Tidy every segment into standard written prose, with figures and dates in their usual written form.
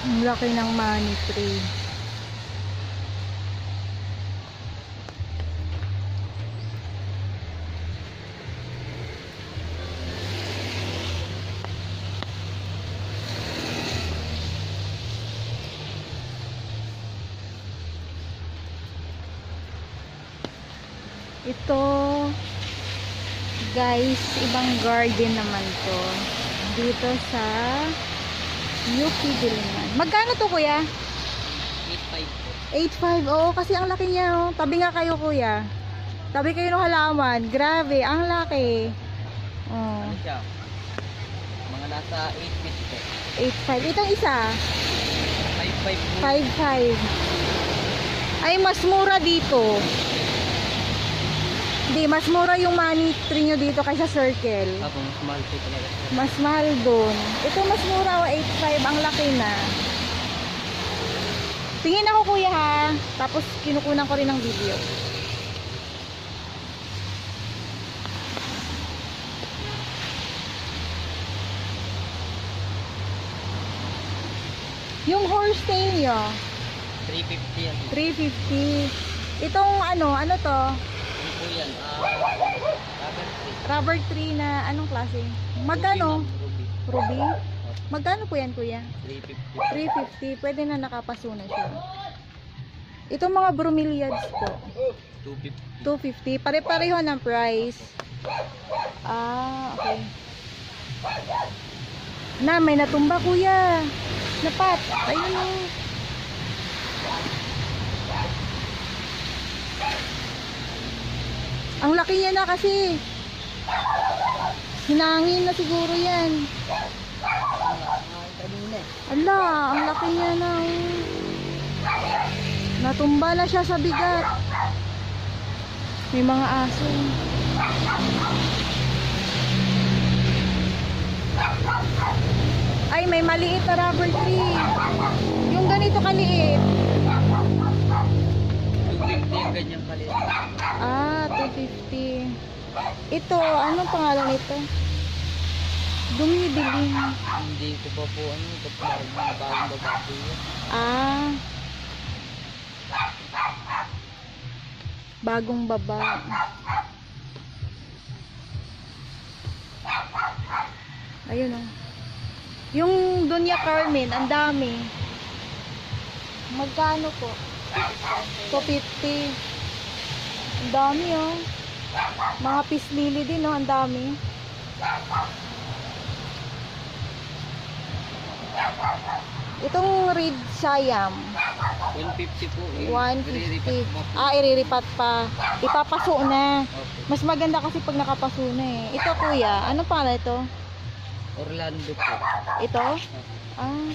Ang laki ng money tree. Ito, guys, ibang garden naman to. Dito sa UP Diliman. Magkano to, kuya? 8.5 8.5. po. Oo, kasi ang laki niya, oh. Tabi nga kayo, kuya. Tabi kayo ng halaman. Grabe, ang laki. Oh. Ano siya? Mga nasa 8 feet po. 8.5. Itong isa, 5.5 po. 5.5. Ay, mas mura dito. Hindi, mas mura yung money tree nyo dito kaysa circle. Ako, mas mahal po talaga. Mas mahal dun. Ito mas mura, 8.5. Ang laki na. Tingin ako, kuya, ha. Tapos kinukunan ko rin ng video. Yung horsetail nyo, 350 yan. 350. Itong ano to? Ano po yan? Rubber tree. Rubber tree na anong klase? Magkano? Ruby. Ruby? Magkano po yan, kuya? 350. 350. Pwede na nakapaso na siya. Itong mga bromeliads po, 250. 250. Pare-pareho ng price. Ah, okay. Na, may natumba, kuya. Napat. Ayun o. Ang laki niya na kasi. Hinangin na siguro yan. Ala, ang laki niya na. Natumba na siya sa bigat. May mga aso. Ay, may maliit na rubber tree. Yung ganito kaliit. 250 yung ganyang kalit. Ah, 250. Ito, anong pangalan nito? Dumidilim. Hindi ko pa po ano. Ito po mga bagong babae yan. Ah. Bagong baba. Ayun oh. Yung Doña Carmen, ang dami. Magkano po? 250. Ang dami oh. Mga peace lily din oh, ang dami. Itong red siam, 150 po. 150. Ah, iriripat pa. Ipapaso na. Okay. Mas maganda kasi pag nakapaso na eh. Ito, kuya, ano pangalan ito? Orlando po. Ito? Ah.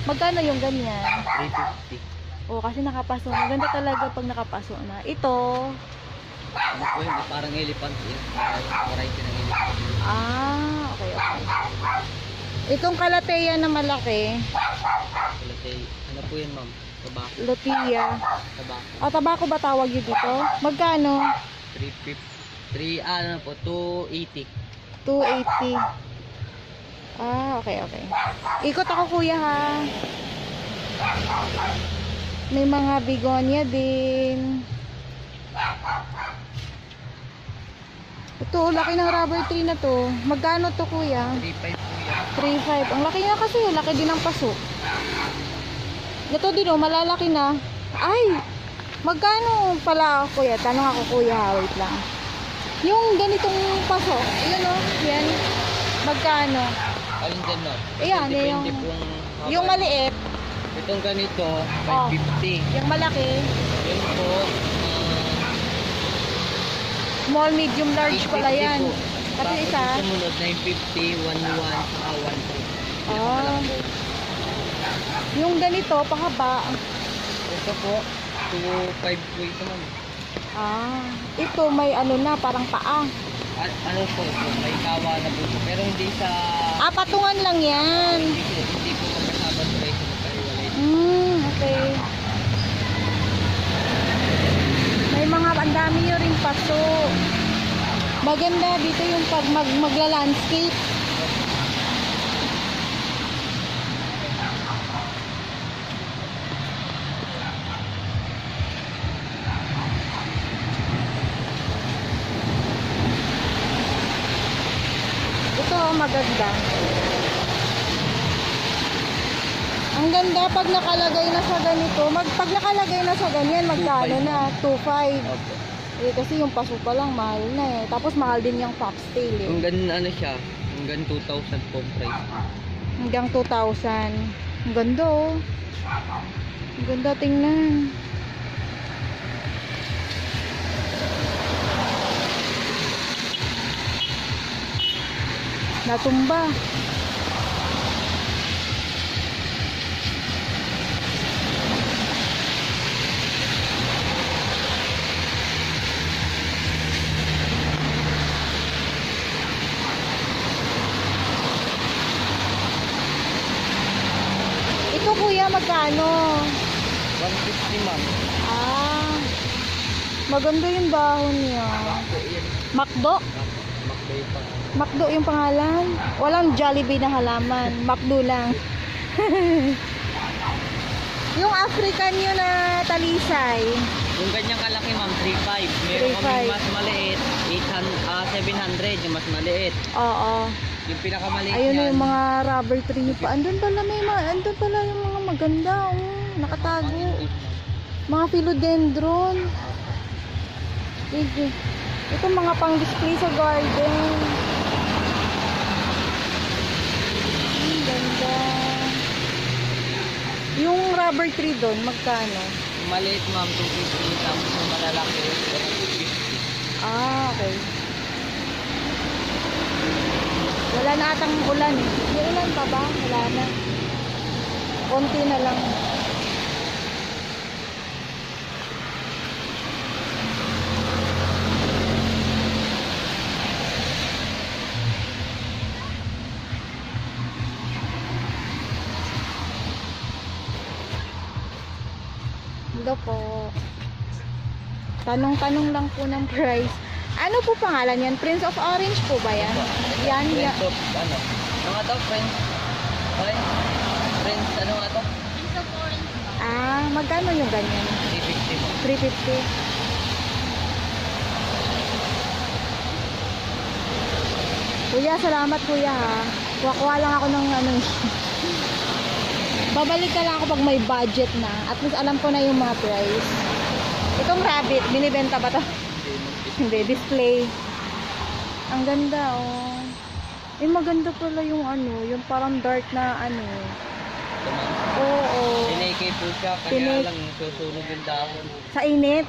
Magkano yung ganyan? 350. Oh, kasi nakapaso. Maganda talaga pag nakapaso na. Ito. Ano po yun? Parang elephant yun. Variety ng elephant. Ah, okay, okay. Itong kalateya na malaki. Ano po yun, ma'am? Tabako. Lutia. Tabako. Ah, tabako ba tawag yun dito? Magkano? 350. Ano po? 280. 280. Ah, okay, okay. Ikot ako, kuya, ha. May mga bigonia din. Ito, laki ng rubber tree na to. Magkano to, kuya? 3.5 po yan. 3.5. Ang laki niya kasi, laki din ng paso. Ito din, oh, malalaki na. Ay! Magkano pala, kuya? Tanong ako, kuya. Wait lang. Yung ganitong paso, yan o, yan. Magkano? Alin dyan, ma'am? Ayan, Depende yung- pong... Yung maliit, Itong ganito, Oh. 550. yung malaki, Yun po, small, medium, large 850 pala yan. po. Kasi Tapos isa, yung sumunod, 950, 11, saka 13. Ah. Yung ganito, pahaba. Ito po, 2.5 po ito, ma'am. Ah, ito may ano na, parang paa. At ano po ito, may kawa na po ito. Pero hindi sa... Ah, patungan lang yan. Hindi po magkasama sa presyo ng kariwalay. Okay. May mga, ang dami nyo rin paso. Maganda dito yung pag magla-landscape. ganda. Ang ganda pag nakalagay na sa ganito. Pag nakalagay na sa ganyan, magkano 2.5. na? 2.5. Opo. Eh, kasi yung paso pa lang, mahal na eh. Tapos mahal din yung foxtail eh. Hanggang ano siya, hanggang 2,000 po ang price. Hanggang 2,000. Ang ganda oh. Ang ganda, tingnan. Natumba. Ito kuya, magkano? 150 ma'am. Ah, maganda yung dahon niya. Bakto yan. Macdo? Makbay pa. Macdo yung pangalan. Walang Jollibee na halaman. Macdo lang. Yung African yun na talisay. Yung ganyang kalaki ma'am, 3.5. 3.5. Meron kami mas maliit, 700 yung mas maliit. Oo. Yung pinakamaliit Ayun na niyan, yung mga rubber tree pa. Andun pala andun pala yung mga maganda. Oh, nakatago. Mga philodendron. Sige. Ito mga pang-display sa garden. Ang ganda. Yung rubber tree doon, magkano? yung maliit ma'am, 250. Tapos yung malalaki, 150. Ah, okay. Wala na atang ulan eh. May ulan pa ba? Wala na. Konti na lang. Hello po. Tanong-tanong lang po ng price. Ano po pangalan yan? Prince of Orange po ba yan? Yan, yan. Friends of, ano? Ano nga to? Friends? Friends, ano nga to? Ah, magkano yung ganyan? 350 ma'am. 350. Kuya, salamat kuya ha. Kuha lang ako ng ano. Babalik ka lang ako pag may budget na. At least alam ko na yung mga price. Itong rabbit, binibenta ba to? Hindi, display. Ang ganda oh. Eh maganda pala yung ano, yung parang dark na ano. Ito ma'am. Oo. Tinake po siya, kanya Tinake. lang susunog yung dahon. Sa init.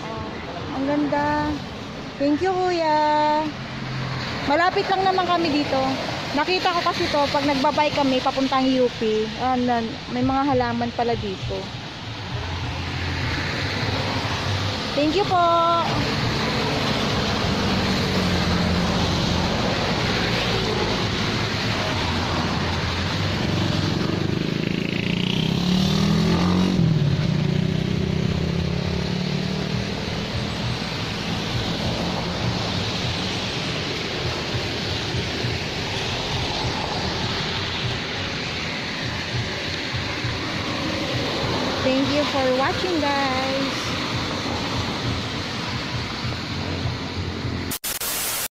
Oh, ang ganda. Thank you kuya. Malapit lang naman kami dito. Nakita ko kasi to pag nagbabay kami papuntang UP. May mga halaman pala dito. Thank you po. Thank you for watching guys.